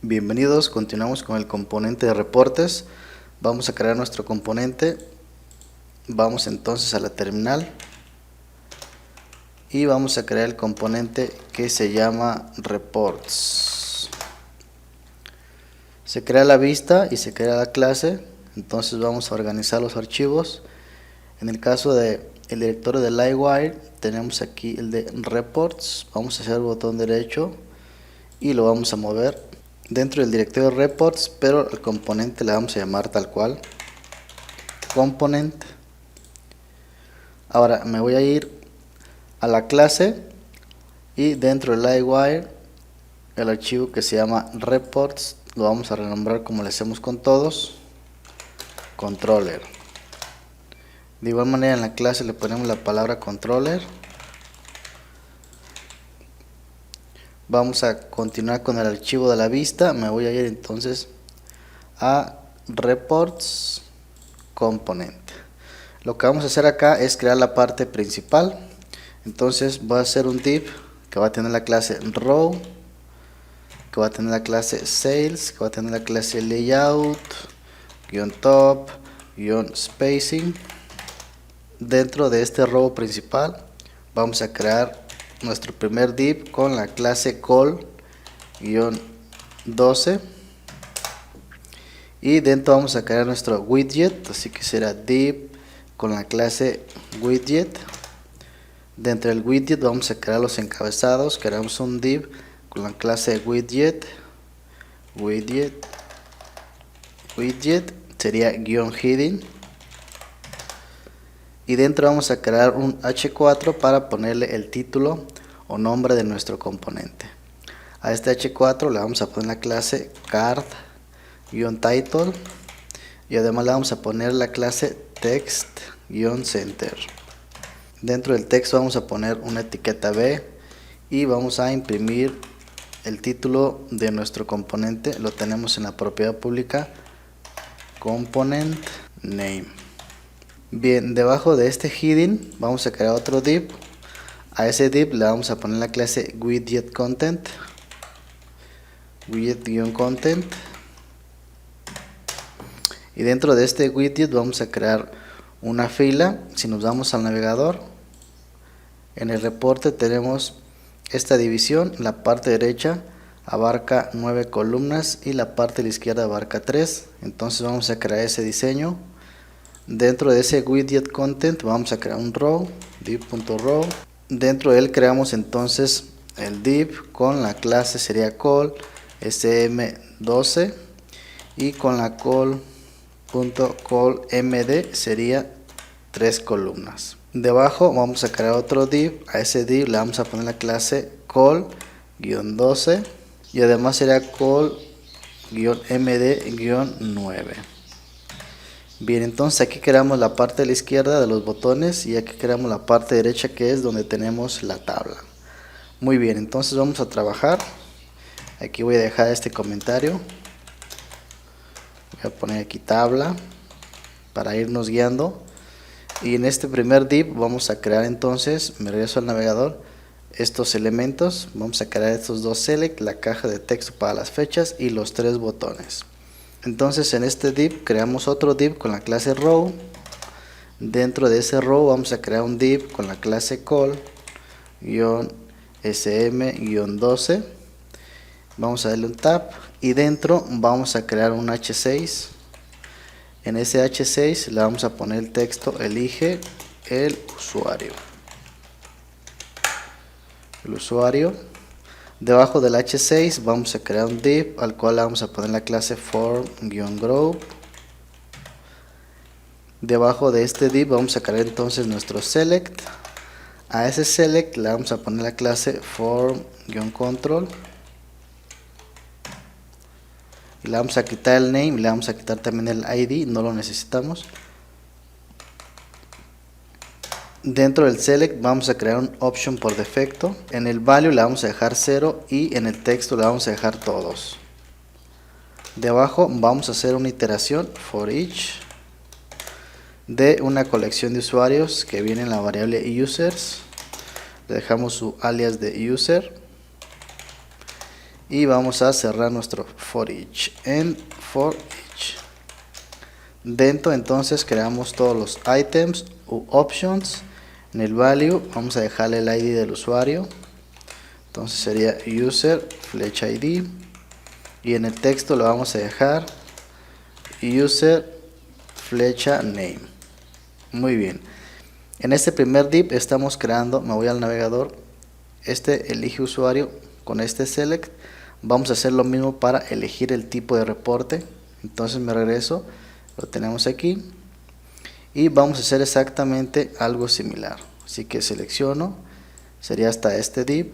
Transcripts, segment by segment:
Bienvenidos, continuamos con el componente de reportes. Vamos a crear nuestro componente. Vamos entonces a la terminal y vamos a crear el componente que se llama reports. Se crea la vista y se crea la clase. Entonces vamos a organizar los archivos. En el caso del directorio de Livewire tenemos aquí el de reports. Vamos a hacer el botón derecho y lo vamos a mover dentro del directorio de reports, pero el componente le vamos a llamar tal cual component. Ahora me voy a ir a la clase y dentro de Livewire el archivo que se llama reports lo vamos a renombrar como le hacemos con todos, controller. De igual manera en la clase le ponemos la palabra controller. Vamos a continuar con el archivo de la vista. Me voy a ir entonces a reports component. Lo que vamos a hacer acá es crear la parte principal. Entonces voy a hacer un div que va a tener la clase row, que va a tener la clase sales, que va a tener la clase layout, top, spacing. Dentro de este row principal vamos a crear nuestro primer div con la clase call-12 y dentro vamos a crear nuestro widget, así que será div con la clase widget. Dentro del widget vamos a crear los encabezados. Creamos un div con la clase widget sería -heading y dentro vamos a crear un h4 para ponerle el título o nombre de nuestro componente. A este h4 le vamos a poner la clase card-title y además le vamos a poner la clase text-center. Dentro del texto vamos a poner una etiqueta B y vamos a imprimir el título de nuestro componente. Lo tenemos en la propiedad pública component name. Bien, debajo de este heading vamos a crear otro div. A ese div le vamos a poner la clase widget-content y dentro de este widget vamos a crear una fila. Si nos vamos al navegador, en el reporte tenemos esta división. La parte derecha abarca 9 columnas y la parte de la izquierda abarca 3. Entonces vamos a crear ese diseño. Dentro de ese widget content vamos a crear un row, div.row. Dentro de él creamos entonces el div con la clase sería call sm12 y con la call.callmd sería 3 columnas. Debajo vamos a crear otro div. A ese div le vamos a poner la clase call-12 y además sería call-md-9. Bien, entonces aquí creamos la parte de la izquierda de los botones y aquí creamos la parte derecha que es donde tenemos la tabla. Muy bien, entonces vamos a trabajar. Aquí voy a dejar este comentario. Voy a poner aquí tabla para irnos guiando. Y en este primer div vamos a crear entonces, me regreso al navegador, estos elementos. Vamos a crear estos dos select, la caja de texto para las fechas y los 3 botones. Entonces en este div creamos otro div con la clase row. Dentro de ese row vamos a crear un div con la clase call-sm-12. Vamos a darle un tab y dentro vamos a crear un h6. En ese h6 le vamos a poner el texto elige el usuario. Debajo del h6 vamos a crear un div al cual le vamos a poner la clase form-group. Debajo de este div vamos a crear entonces nuestro select. A ese select le vamos a poner la clase form-control y le vamos a quitar el name y le vamos a quitar también el id, no lo necesitamos. Dentro del select vamos a crear un option por defecto. En el value le vamos a dejar 0 y en el texto le vamos a dejar todos. Debajo vamos a hacer una iteración for each de una colección de usuarios que viene en la variable users. Le dejamos su alias de user y vamos a cerrar nuestro for each. En for each, dentro entonces creamos todos los items u options. En el value vamos a dejarle el ID del usuario, entonces sería user flecha ID, y en el texto lo vamos a dejar user flecha name. Muy bien, en este primer div estamos creando, me voy al navegador, elige usuario con este select. Vamos a hacer lo mismo para elegir el tipo de reporte, entonces me regreso, lo tenemos aquí y vamos a hacer exactamente algo similar, así que selecciono, sería hasta este div,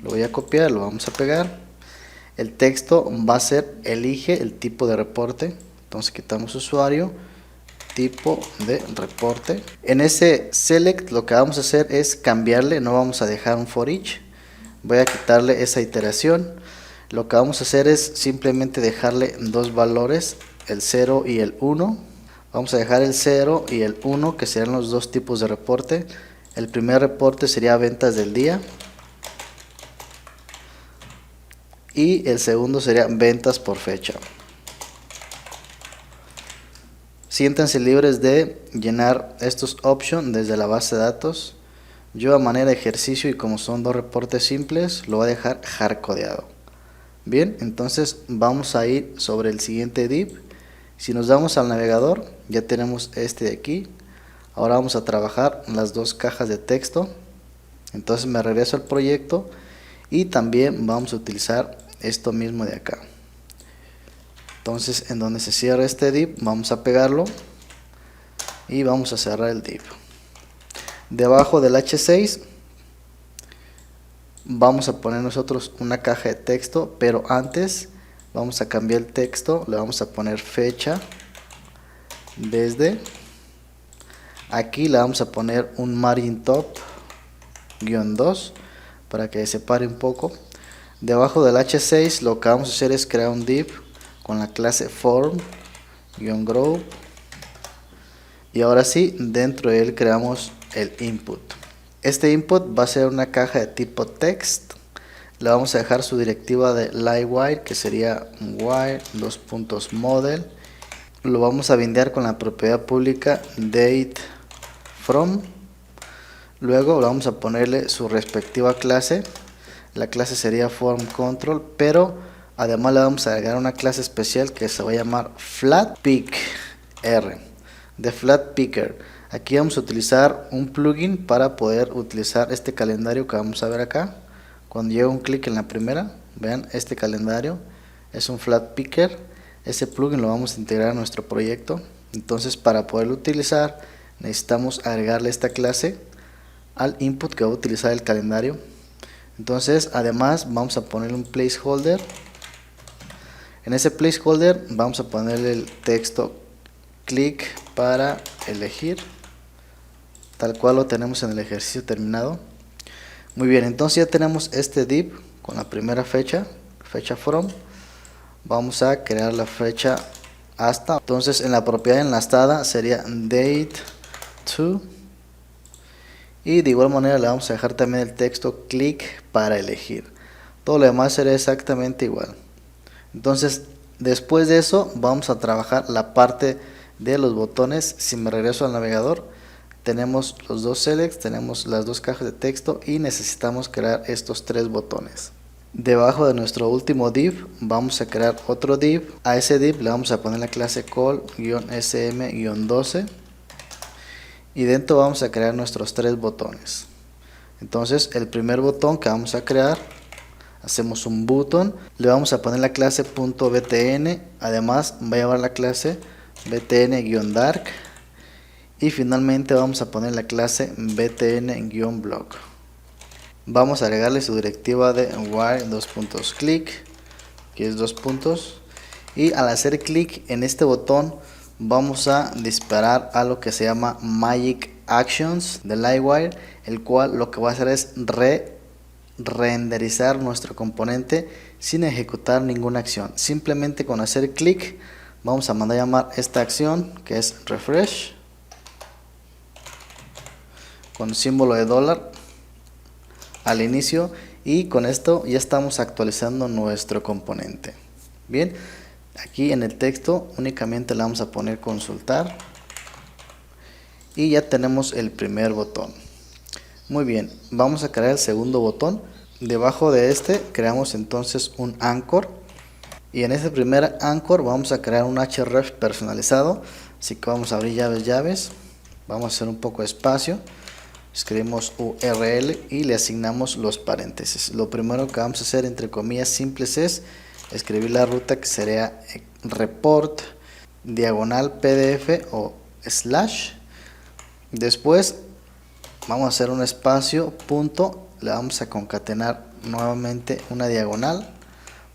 lo voy a copiar, lo vamos a pegar. El texto va a ser elige el tipo de reporte, entonces quitamos usuario, tipo de reporte. En ese select lo que vamos a hacer es cambiarle, no vamos a dejar un for each, voy a quitarle esa iteración. Lo que vamos a hacer es simplemente dejarle dos valores, el 0 y el 1. Vamos a dejar el 0 y el 1, que serán los dos tipos de reporte. El primer reporte sería ventas del día y el segundo sería ventas por fecha. Siéntanse libres de llenar estos options desde la base de datos. Yo a manera de ejercicio y como son dos reportes simples, lo voy a dejar hardcodeado. Bien, entonces vamos a ir sobre el siguiente div. Si nos damos al navegador, ya tenemos este de aquí. Ahora vamos a trabajar las dos cajas de texto. Entonces me regreso al proyecto y también vamos a utilizar esto mismo de acá. Entonces en donde se cierra este div, vamos a pegarlo y vamos a cerrar el div. Debajo del H6 vamos a poner nosotros una caja de texto, pero antes vamos a cambiar el texto, le vamos a poner fecha desde aquí, le vamos a poner un margin top -2 para que se separe un poco. Debajo del H6 lo que vamos a hacer es crear un div con la clase form-group, y ahora sí, dentro de él creamos el input. Este input va a ser una caja de tipo text. Le vamos a dejar su directiva de livewire, que sería wire model. Lo vamos a bindear con la propiedad pública date from. Luego vamos a ponerle su respectiva clase. La clase sería form control, pero además le vamos a agregar una clase especial que se va a llamar flatPicker, de flatPicker. Aquí vamos a utilizar un plugin para poder utilizar este calendario que vamos a ver acá. Cuando llego un clic en la primera, vean, este calendario es un flatPicker. Ese plugin lo vamos a integrar a nuestro proyecto. Entonces, para poderlo utilizar, necesitamos agregarle esta clase al input que va a utilizar el calendario. Entonces, además, vamos a ponerle un placeholder. En ese placeholder vamos a ponerle el texto click para elegir, tal cual lo tenemos en el ejercicio terminado. Muy bien, entonces ya tenemos este div con la primera fecha from. Vamos a crear la fecha hasta. Entonces en la propiedad enlazada sería date to, y de igual manera le vamos a dejar también el texto click para elegir. Todo lo demás será exactamente igual. Entonces después de eso vamos a trabajar la parte de los botones. Si me regreso al navegador, tenemos los dos selects, tenemos las dos cajas de texto y necesitamos crear estos tres botones. Debajo de nuestro último div vamos a crear otro div. A ese div le vamos a poner la clase call-sm-12 y dentro vamos a crear nuestros tres botones. Entonces el primer botón que vamos a crear, hacemos un button, le vamos a poner la clase .btn, además va a llevar la clase btn-dark, y finalmente vamos a poner la clase btn-block. Vamos a agregarle su directiva de wire click, que es 2 puntos, y al hacer clic en este botón vamos a disparar a lo que se llama Magic Actions de Livewire, el cual lo que va a hacer es renderizar nuestro componente sin ejecutar ninguna acción. Simplemente con hacer clic vamos a mandar a llamar esta acción, que es refresh, con símbolo de dólar al inicio, y con esto ya estamos actualizando nuestro componente. Bien, aquí en el texto únicamente le vamos a poner consultar y ya tenemos el primer botón. Muy bien, vamos a crear el segundo botón. Debajo de este creamos entonces un anchor y en este primer anchor vamos a crear un href personalizado, así que vamos a abrir llaves, vamos a hacer un poco de espacio, escribimos URL y le asignamos los paréntesis. Lo primero que vamos a hacer entre comillas simples es escribir la ruta, que sería report diagonal pdf o slash. Después vamos a hacer un espacio, punto, le vamos a concatenar nuevamente una diagonal,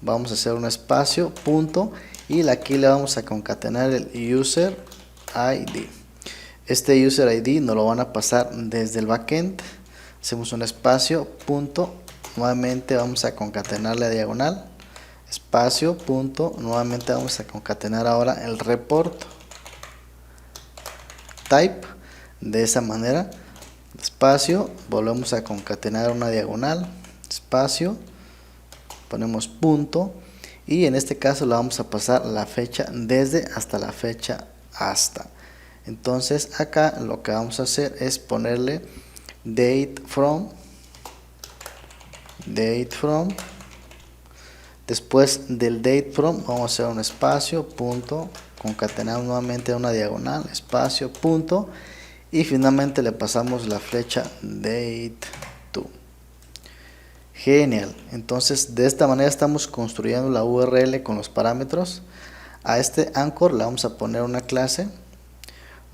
vamos a hacer un espacio, punto, y aquí le vamos a concatenar el user ID. Este user ID nos lo van a pasar desde el backend. Hacemos un espacio, punto, nuevamente vamos a concatenar la diagonal, espacio, punto, nuevamente vamos a concatenar ahora el report type. De esa manera, espacio, volvemos a concatenar una diagonal, espacio, ponemos punto y en este caso le vamos a pasar la fecha desde hasta la fecha hasta. Entonces acá lo que vamos a hacer es ponerle date from, después del date from vamos a hacer un espacio, punto, concatenar nuevamente una diagonal, espacio, punto, y finalmente le pasamos la flecha date to. Genial, entonces de esta manera estamos construyendo la URL con los parámetros. A este anchor le vamos a poner una clase,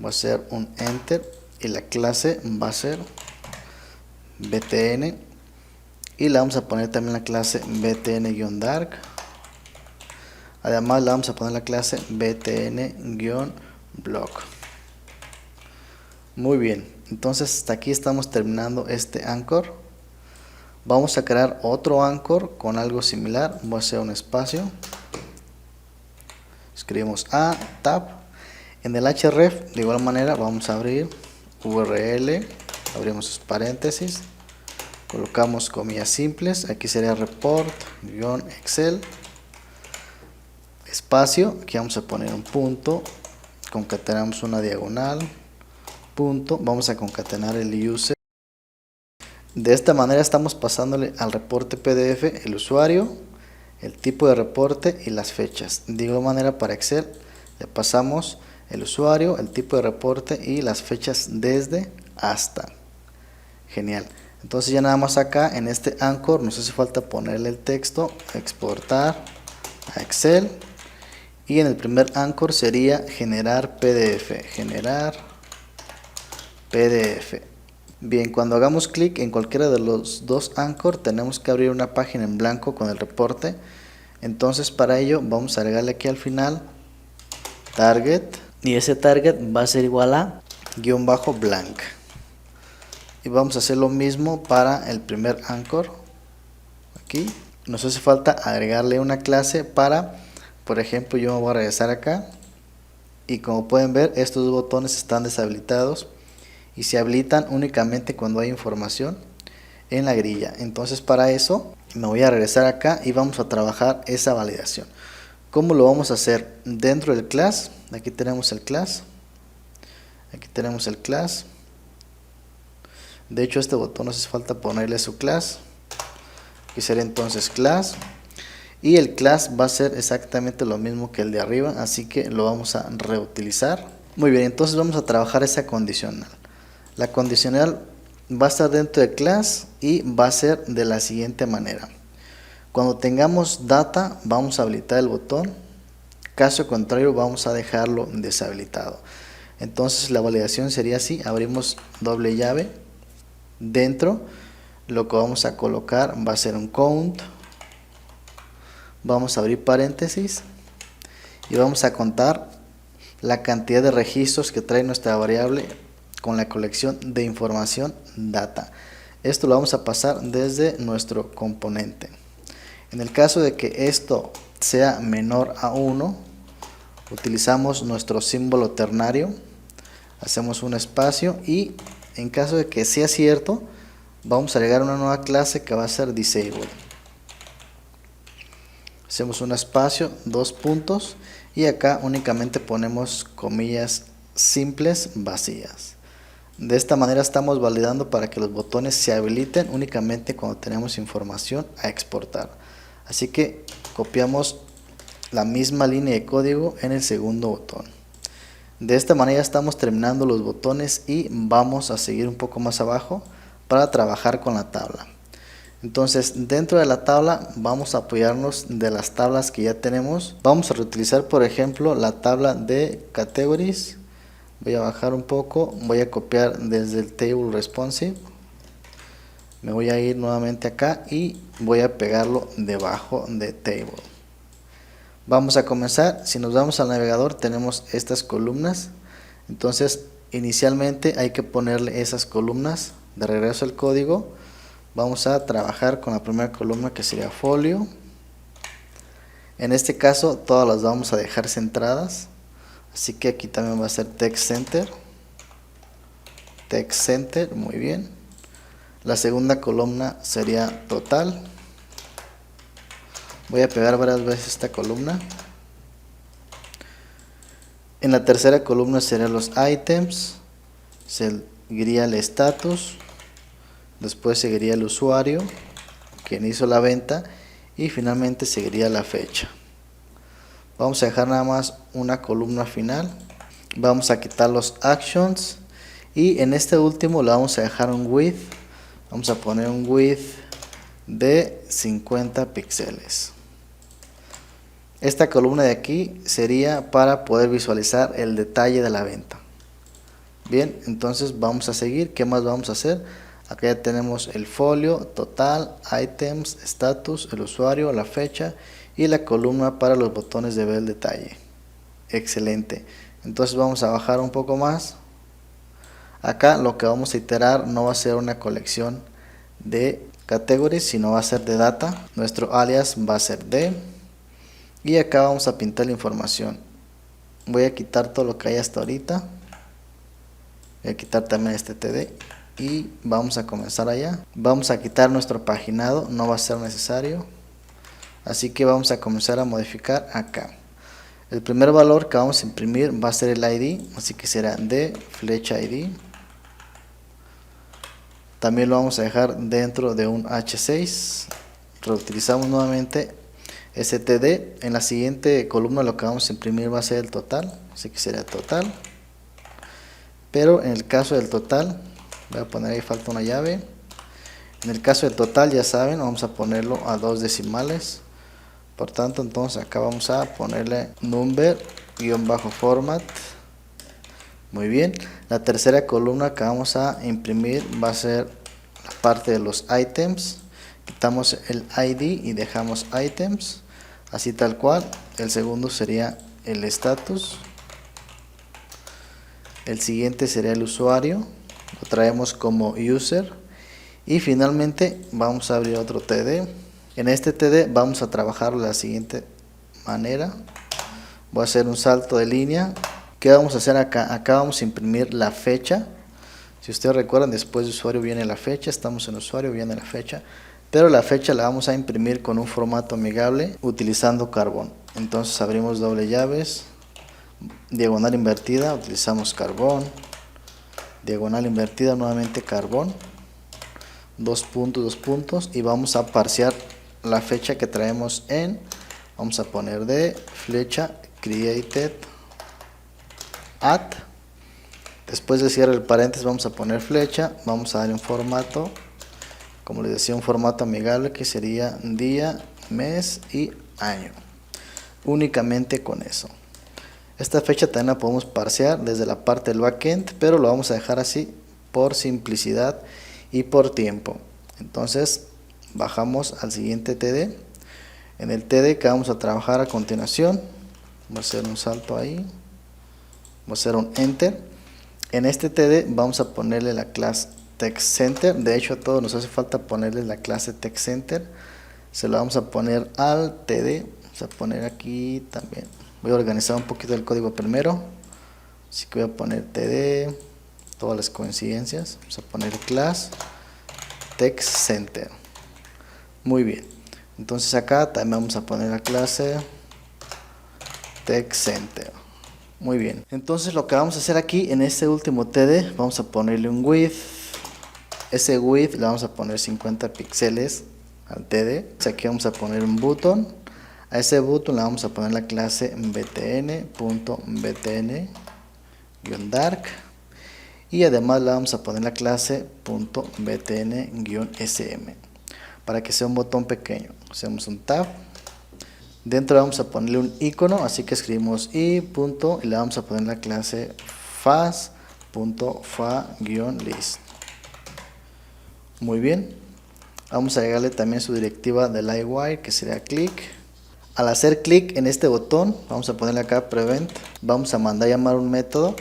va a ser un enter y la clase va a ser btn y le vamos a poner también la clase btn-dark. Además le vamos a poner la clase btn-block. Muy bien, entonces hasta aquí estamos terminando este anchor. Vamos a crear otro anchor con algo similar. Voy a hacer un espacio, escribimos a tab. En el href de igual manera vamos a abrir URL, abrimos sus paréntesis, colocamos comillas simples, aquí sería report-excel, espacio, aquí vamos a poner un punto, concatenamos una diagonal, punto, vamos a concatenar el user. De esta manera estamos pasándole al reporte PDF el usuario, el tipo de reporte y las fechas. De igual manera para Excel le pasamos el usuario, el tipo de reporte y las fechas desde hasta. Genial. Entonces ya nada más acá en este anchor nos hace falta ponerle el texto, exportar a Excel, y en el primer anchor sería generar PDF, Bien, cuando hagamos clic en cualquiera de los dos anchor tenemos que abrir una página en blanco con el reporte. Entonces para ello vamos a agregarle aquí al final target, y ese target va a ser igual a _blank, y vamos a hacer lo mismo para el primer anchor. Aquí nos hace falta agregarle una clase para, por ejemplo, yo me voy a regresar acá y como pueden ver estos dos botones están deshabilitados y se habilitan únicamente cuando hay información en la grilla. Entonces para eso me voy a regresar acá y vamos a trabajar esa validación. ¿Cómo lo vamos a hacer? Dentro del class, aquí tenemos el class, de hecho este botón nos hace falta ponerle su class, aquí sería entonces class, y el class va a ser exactamente lo mismo que el de arriba, así que lo vamos a reutilizar. Muy bien, entonces vamos a trabajar esa condicional. La condicional va a estar dentro de class y va a ser de la siguiente manera. Cuando tengamos data vamos a habilitar el botón, caso contrario vamos a dejarlo deshabilitado. Entonces la validación sería así, abrimos doble llave, dentro lo que vamos a colocar va a ser un count, vamos a abrir paréntesis y vamos a contar la cantidad de registros que trae nuestra variable con la colección de información data. Esto lo vamos a pasar desde nuestro componente. En el caso de que esto sea menor a 1, utilizamos nuestro símbolo ternario, hacemos un espacio y en caso de que sea cierto, vamos a agregar una nueva clase que va a ser disable. Hacemos un espacio, 2 puntos, y acá únicamente ponemos comillas simples vacías. De esta manera estamos validando para que los botones se habiliten únicamente cuando tenemos información a exportar. Así que copiamos la misma línea de código en el segundo botón. De esta manera estamos terminando los botones y vamos a seguir un poco más abajo para trabajar con la tabla. Entonces, dentro de la tabla vamos a apoyarnos de las tablas que ya tenemos. Vamos a reutilizar, por ejemplo, la tabla de categories. Voy a bajar un poco, voy a copiar desde el table responsive. Me voy a ir nuevamente acá y voy a pegarlo debajo de table. Vamos a comenzar. Si nos vamos al navegador, tenemos estas columnas. Entonces, inicialmente hay que ponerle esas columnas. De regreso al código, vamos a trabajar con la primera columna, que sería folio. En este caso, todas las vamos a dejar centradas. Así que aquí también va a ser text center. Text center, muy bien. La segunda columna sería total. Voy a pegar varias veces esta columna. En la tercera columna serían los items, seguiría el status, después seguiría el usuario, quien hizo la venta, y finalmente seguiría la fecha. Vamos a dejar nada más una columna final. Vamos a quitar los actions, y en este último le vamos a dejar un width. Vamos a poner un width de 50 píxeles. Esta columna de aquí sería para poder visualizar el detalle de la venta. Bien, entonces vamos a seguir. ¿Qué más vamos a hacer? Acá ya tenemos el folio, total, items, status, el usuario, la fecha y la columna para los botones de ver el detalle. Excelente. Entonces vamos a bajar un poco más. Acá lo que vamos a iterar no va a ser una colección de categories, sino va a ser de data. Nuestro alias va a ser de. Y acá vamos a pintar la información. Voy a quitar todo lo que hay hasta ahorita. Voy a quitar también este TD. Y vamos a comenzar allá. Vamos a quitar nuestro paginado, no va a ser necesario. Así que vamos a comenzar a modificar acá. El primer valor que vamos a imprimir va a ser el ID. Así que será de flecha ID. También lo vamos a dejar dentro de un H6. Reutilizamos nuevamente std. En la siguiente columna lo que vamos a imprimir va a ser el total, así que será total. Pero en el caso del total, voy a poner ahí, falta una llave. En el caso del total, ya saben, vamos a ponerlo a 2 decimales. Por tanto, entonces acá vamos a ponerle number-format. Muy bien. La tercera columna que vamos a imprimir va a ser la parte de los items. Quitamos el ID y dejamos items, así tal cual. El segundo sería el status. El siguiente sería el usuario, lo traemos como user. Y finalmente vamos a abrir otro TD. En este TD vamos a trabajar de la siguiente manera. Voy a hacer un salto de línea. ¿Qué vamos a hacer acá? Acá vamos a imprimir la fecha. Si ustedes recuerdan, después de usuario viene la fecha. Estamos en usuario, viene la fecha. Pero la fecha la vamos a imprimir con un formato amigable utilizando Carbon. Entonces abrimos doble llaves, diagonal invertida, utilizamos Carbon, diagonal invertida, nuevamente Carbon, 2 puntos, 2 puntos, y vamos a parsear la fecha que traemos en, vamos a poner de flecha created at. Después de cierre el paréntesis vamos a poner flecha, vamos a dar un formato, como les decía, un formato amigable que sería día, mes y año. Únicamente con eso. Esta fecha también la podemos parsear desde la parte del backend, pero lo vamos a dejar así por simplicidad y por tiempo. Entonces bajamos al siguiente TD. En el TD que vamos a trabajar a continuación, voy a hacer un salto ahí, voy a hacer un enter. En este TD vamos a ponerle la clase TextCenter. De hecho, a todos nos hace falta ponerle la clase TextCenter. Se lo vamos a poner al TD. Vamos a poner aquí también. Voy a organizar un poquito el código primero. Así que voy a poner TD, todas las coincidencias. Vamos a poner class text center. Muy bien, entonces acá también vamos a poner la clase text center. Muy bien, entonces lo que vamos a hacer aquí en este último TD, vamos a ponerle un width. Ese width le vamos a poner 50 píxeles al TD. Aquí vamos a poner un button. A ese button le vamos a poner la clase btn.btn-dark. Y además le vamos a poner la clase .btn-sm para que sea un botón pequeño. Hacemos un tab. Dentro vamos a ponerle un icono, así que escribimos y le vamos a poner la clase fast.fa-list. Muy bien. Vamos a agregarle también su directiva de Livewire, que sería click. Al hacer clic en este botón, vamos a ponerle acá prevent. Vamos a mandar a llamar un método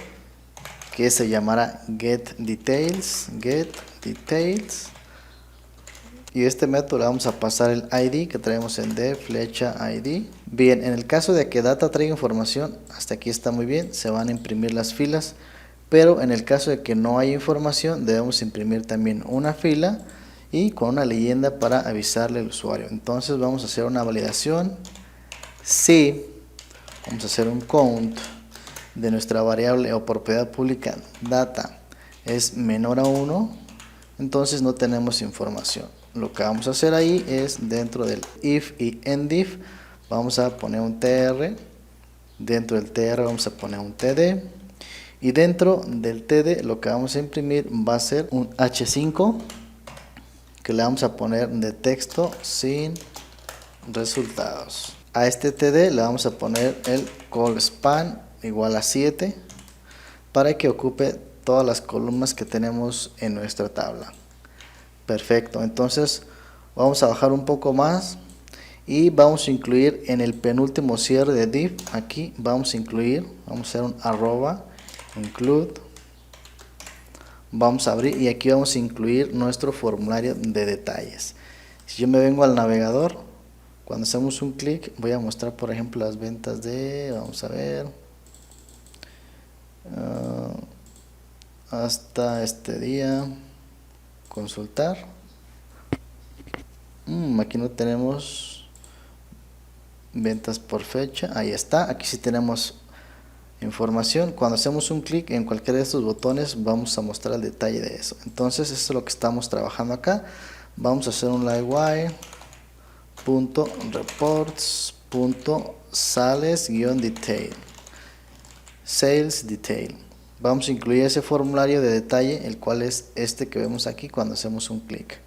que se llamará getDetails. Y este método le vamos a pasar el ID que traemos en de flecha ID. Bien, en el caso de que data traiga información, hasta aquí está muy bien, se van a imprimir las filas. Pero en el caso de que no haya información, debemos imprimir también una fila y con una leyenda para avisarle al usuario. Entonces vamos a hacer una validación. Si vamos a hacer un count de nuestra variable o propiedad pública data es menor a 1, entonces no tenemos información. Lo que vamos a hacer ahí es dentro del if y endif vamos a poner un tr, dentro del tr vamos a poner un td y dentro del td lo que vamos a imprimir va a ser un h5 que le vamos a poner de texto sin resultados. A este td le vamos a poner el call span igual a 7 para que ocupe todas las columnas que tenemos en nuestra tabla. Perfecto, entonces vamos a bajar un poco más y vamos a incluir en el penúltimo cierre de div, aquí vamos a hacer un arroba include, vamos a abrir y aquí vamos a incluir nuestro formulario de detalles. Si yo me vengo al navegador, cuando hacemos un clic voy a mostrar por ejemplo las ventas de, vamos a ver, hasta este día, consultar. Aquí no tenemos ventas por fecha, ahí está, aquí sí tenemos información. Cuando hacemos un clic en cualquiera de estos botones vamos a mostrar el detalle de eso. Entonces eso es lo que estamos trabajando acá. Vamos a hacer un livewire.reports.sales-detail, sales detail. Vamos a incluir ese formulario de detalle, el cual es este que vemos aquí cuando hacemos un clic.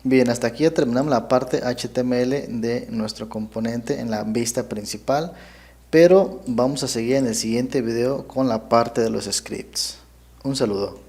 Bien, hasta aquí ya terminamos la parte HTML de nuestro componente en la vista principal, pero vamos a seguir en el siguiente video con la parte de los scripts. Un saludo.